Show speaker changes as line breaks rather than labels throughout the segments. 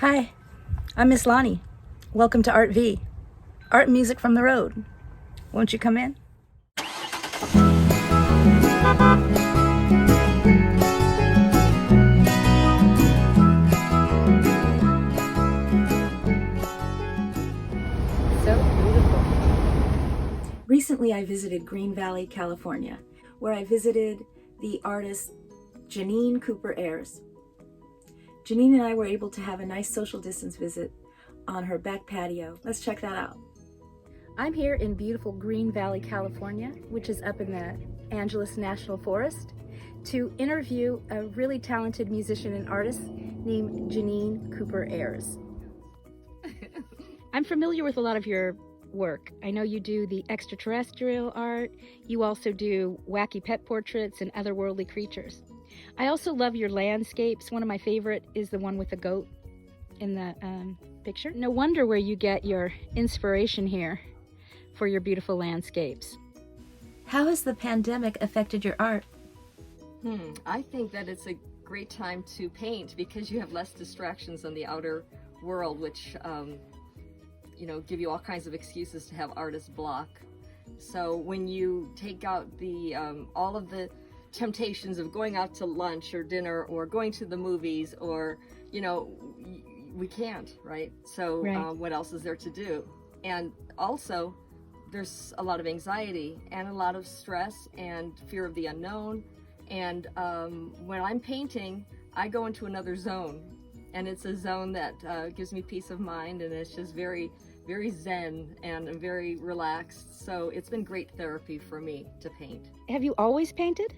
Hi, I'm Miss Lonnie. Welcome to Art V, art and music from the road. Won't you come in?
So beautiful.
Recently I visited Green Valley, California, where I visited the artist Janine Ayres. Janine and I were able to have a nice social distance visit on her back patio. Let's check that out. I'm here in beautiful Green Valley, California, which is up in the Angeles National Forest, to interview a really talented musician and artist named Janine Ayres. I'm familiar with a lot of your work. I know you do the extraterrestrial art. You also do wacky pet portraits and otherworldly creatures. I also love your landscapes. One of my favorite is the one with the goat in the picture. No wonder where you get your inspiration here for your beautiful landscapes. How has the pandemic affected your art?
I think that it's a great time to paint because you have less distractions on the outer world, which give you all kinds of excuses to have artist block. So when you take out the all of the temptations of going out to lunch or dinner or going to the movies, or we can't, right? So
Right.
what else is there to do? And also there's a lot of anxiety and a lot of stress and fear of the unknown. And when I'm painting, I go into another zone, and it's a zone that gives me peace of mind, and it's just very zen and very relaxed. So it's been great therapy for me to paint.
Have you always painted?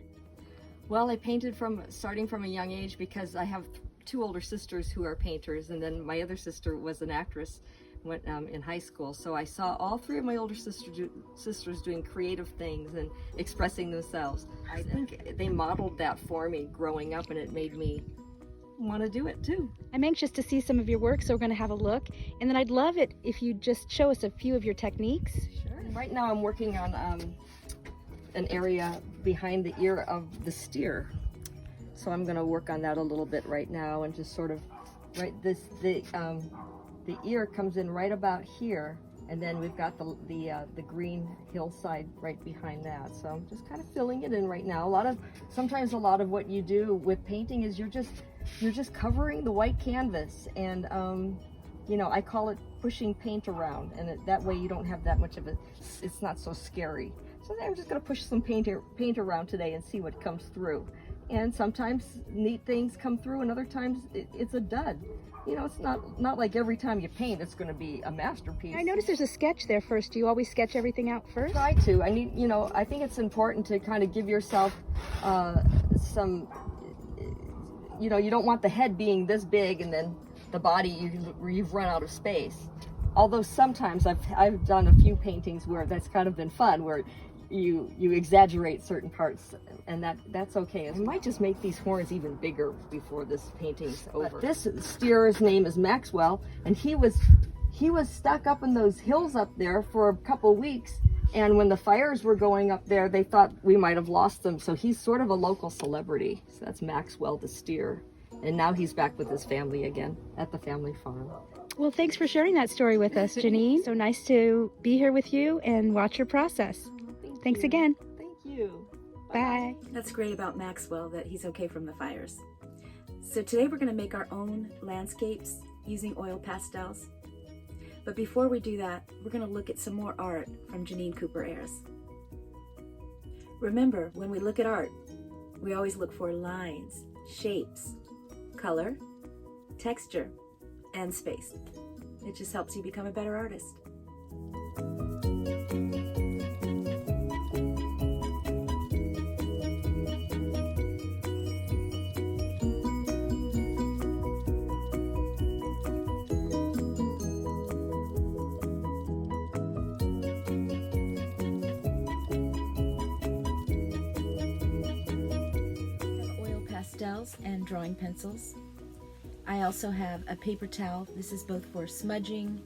Well, I painted starting from a young age because I have two older sisters who are painters, and then my other sister was an actress in high school. So I saw all three of my older sisters doing creative things and expressing themselves. I think they modeled that for me growing up, and it made me want to do it too.
I'm anxious to see some of your work, so we're going to have a look. And then I'd love it if you just show us a few of your techniques.
Sure. Right now I'm working on an area behind the ear of the steer. So I'm going to work on that a little bit right now, and just sort of the ear comes in right about here, and then we've got the green hillside right behind that. So I'm just kind of filling it in right now. Sometimes a lot of what you do with painting is you're just covering the white canvas, and I call it pushing paint around, and that way you don't have that much of it's not so scary. So I'm just going to push some paint around today and see what comes through. And sometimes neat things come through, and other times it's a dud. It's not like every time you paint it's going to be a masterpiece.
I noticed there's a sketch there first. Do you always sketch everything out first?
Try to. I think it's important to kind of give yourself some, you don't want the head being this big and then the body you've run out of space. Although sometimes I've done a few paintings where that's kind of been fun, where you exaggerate certain parts, and that's okay. I might just make these horns even bigger before this painting's over. But this steer's name is Maxwell, and he was stuck up in those hills up there for a couple weeks, and when the fires were going up there, they thought we might have lost him. So he's sort of a local celebrity. So that's Maxwell the steer, and now he's back with his family again at the family farm.
Well, thanks for sharing that story with us, Janine. So nice to be here with you and watch your process. Thanks again.
Thank you.
Bye. That's great about Maxwell, that he's okay from the fires. So today we're going to make our own landscapes using oil pastels. But before we do that, we're going to look at some more art from Janine Ayres. Remember, when we look at art, we always look for lines, shapes, color, texture, and space. It just helps you become a better artist. Pastels and drawing pencils. I also have a paper towel. This is both for smudging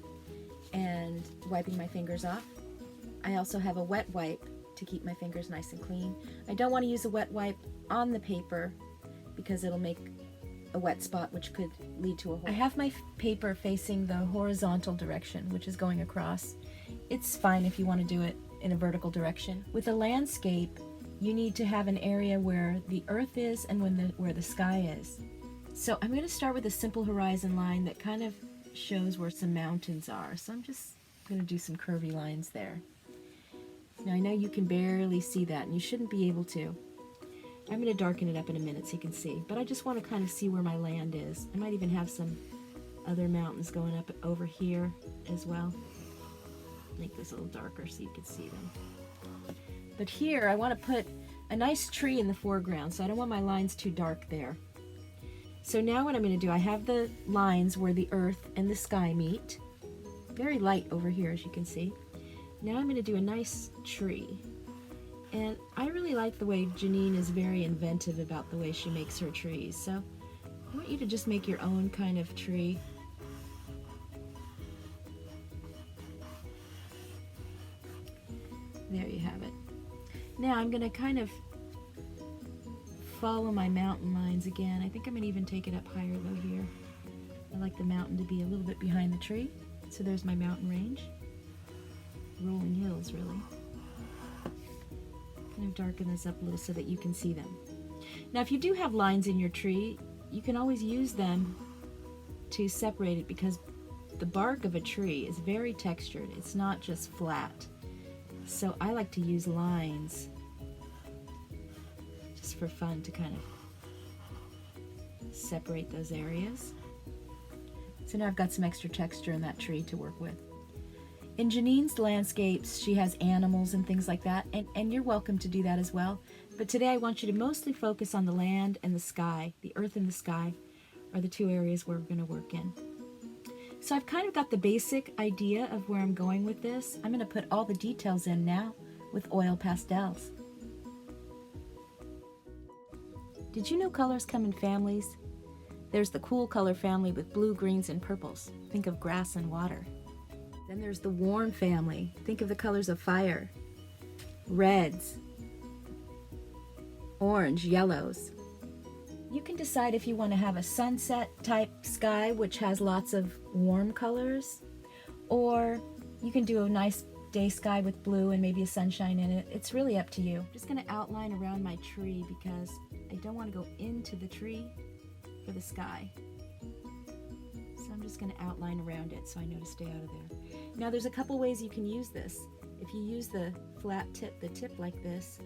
and wiping my fingers off. I also have a wet wipe to keep my fingers nice and clean. I don't want to use a wet wipe on the paper because it'll make a wet spot, which could lead to a hole. I have my paper facing the horizontal direction, which is going across. It's fine if you want to do it in a vertical direction. With a landscape, you need to have an area where the earth is and where the sky is. So I'm going to start with a simple horizon line that kind of shows where some mountains are. So I'm just going to do some curvy lines there. Now I know you can barely see that, and you shouldn't be able to. I'm going to darken it up in a minute so you can see, but I just want to kind of see where my land is. I might even have some other mountains going up over here as well. Make this a little darker so you can see them. But here I want to put a nice tree in the foreground, so I don't want my lines too dark there. So now what I'm going to do, I have the lines where the earth and the sky meet. Very light over here, as you can see. Now I'm going to do a nice tree. And I really like the way Janine is very inventive about the way she makes her trees. So I want you to just make your own kind of tree. There you have it. Now I'm going to kind of follow my mountain lines again. I think I'm going to even take it up higher though here. I like the mountain to be a little bit behind the tree. So there's my mountain range. Rolling hills, really. Kind of darken this up a little so that you can see them. Now if you do have lines in your tree, you can always use them to separate it, because the bark of a tree is very textured. It's not just flat. So I like to use lines just for fun to kind of separate those areas. So now I've got some extra texture in that tree to work with. In Janine's landscapes, she has animals and things like that, and you're welcome to do that as well. But today I want you to mostly focus on the land and the sky. The earth and the sky are the two areas where we're going to work in. So I've kind of got the basic idea of where I'm going with this. I'm going to put all the details in now with oil pastels. Did you know colors come in families? There's the cool color family with blue, greens, and purples. Think of grass and water. Then there's the warm family. Think of the colors of fire, reds, orange, yellows. You can decide if you want to have a sunset type sky, which has lots of warm colors, or you can do a nice day sky with blue and maybe a sunshine in it. It's really up to you. I'm just going to outline around my tree because I don't want to go into the tree for the sky. So I'm just going to outline around it so I know to stay out of there. Now there's a couple ways you can use this. If you use the flat tip, the tip like this,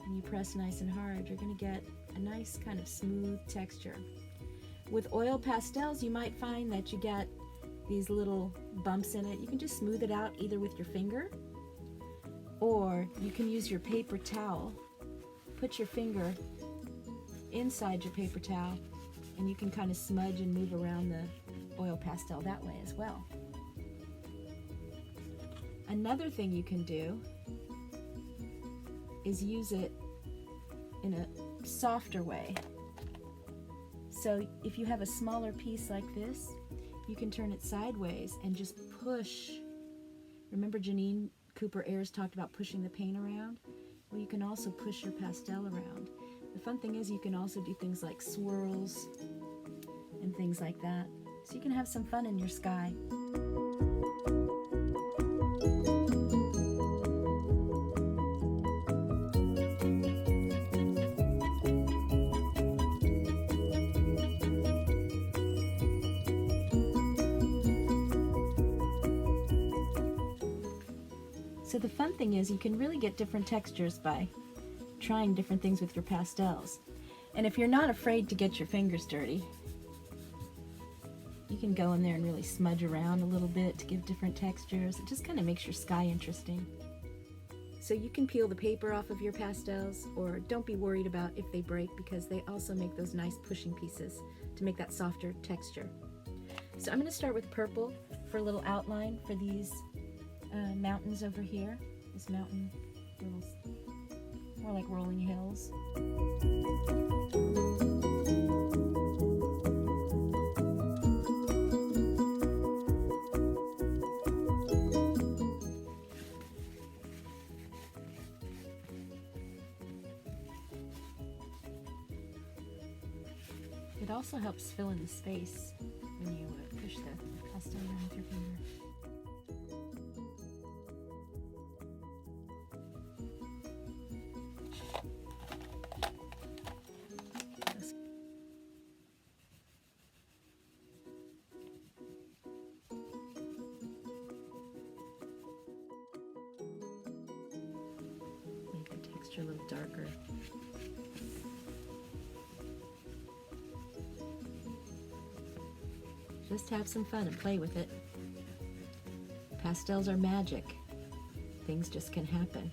and you press nice and hard, you're going to get a nice kind of smooth texture. With oil pastels, you might find that you get these little bumps in it. You can just smooth it out either with your finger, or you can use your paper towel. Put your finger inside your paper towel, and you can kind of smudge and move around the oil pastel that way as well. Another thing you can do is use it in a softer way. So if you have a smaller piece like this, you can turn it sideways and just push. Remember Janine Cooper Ayres talked about pushing the paint around? Well, you can also push your pastel around. The fun thing is you can also do things like swirls and things like that. So you can have some fun in your sky. So the fun thing is you can really get different textures by trying different things with your pastels. And if you're not afraid to get your fingers dirty, you can go in there and really smudge around a little bit to give different textures. It just kind of makes your sky interesting. So you can peel the paper off of your pastels, or don't be worried about if they break, because they also make those nice pushing pieces to make that softer texture. So I'm going to start with purple for a little outline for these mountains over here. This mountain, little, more like rolling hills. It also helps fill in the space when you push the pastel around with your finger. Make the texture a little darker. Just have some fun and play with it. Pastels are magic. Things just can happen.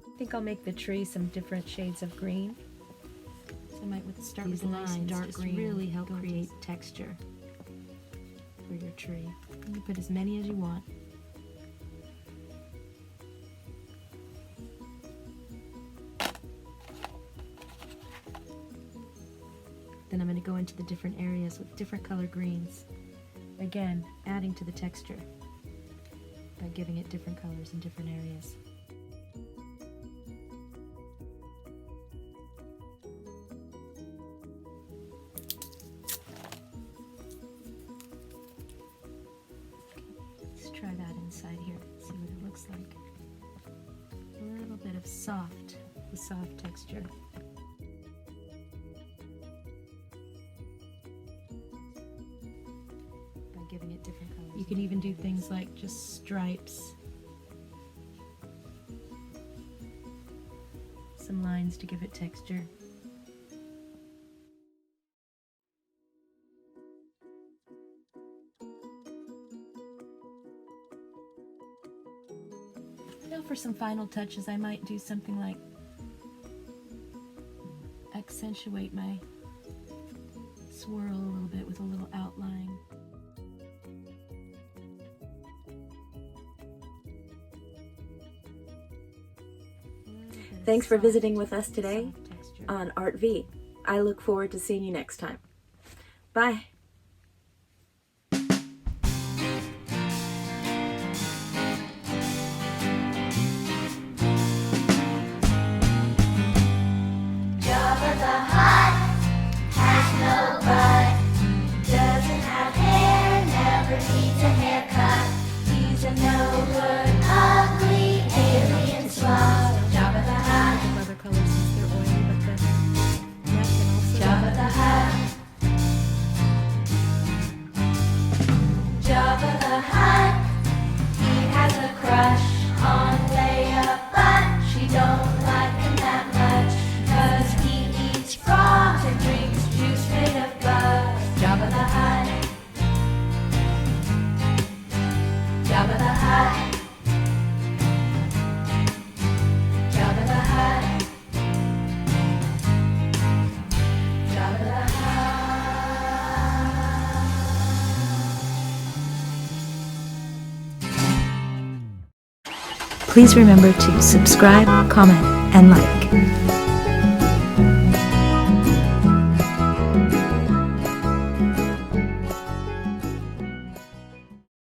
I think I'll make the tree some different shades of green. So I might start with a nice dark green. Really help create texture for your tree. You can put as many as you want. Then I'm going to go into the different areas with different color greens. Again, adding to the texture by giving it different colors in different areas. Let's try that inside here, see what it looks like. A little bit of soft texture. Giving it different colors. You can even do things like just stripes, some lines to give it texture. Now for some final touches, I might do something like accentuate my swirl a little bit with a little outline. Thanks for visiting with us today on Art V. I look forward to seeing you next time. Bye.
Jabba the Hutt has no butt, doesn't have hair, never needs a haircut. He's a no-good, ugly alien slob. Jabba the Hutt.
Other colors since they're oily, but the neck can also.
Jabba the Hutt. Jabba the Hutt. He has a crush on Leia, but she don't like him that much, 'cause he eats frogs and drinks juice made of bugs. Jabba the Hutt. Jabba the Hutt. Jabba the Hutt. Jabba the
Please remember to subscribe, comment, and like.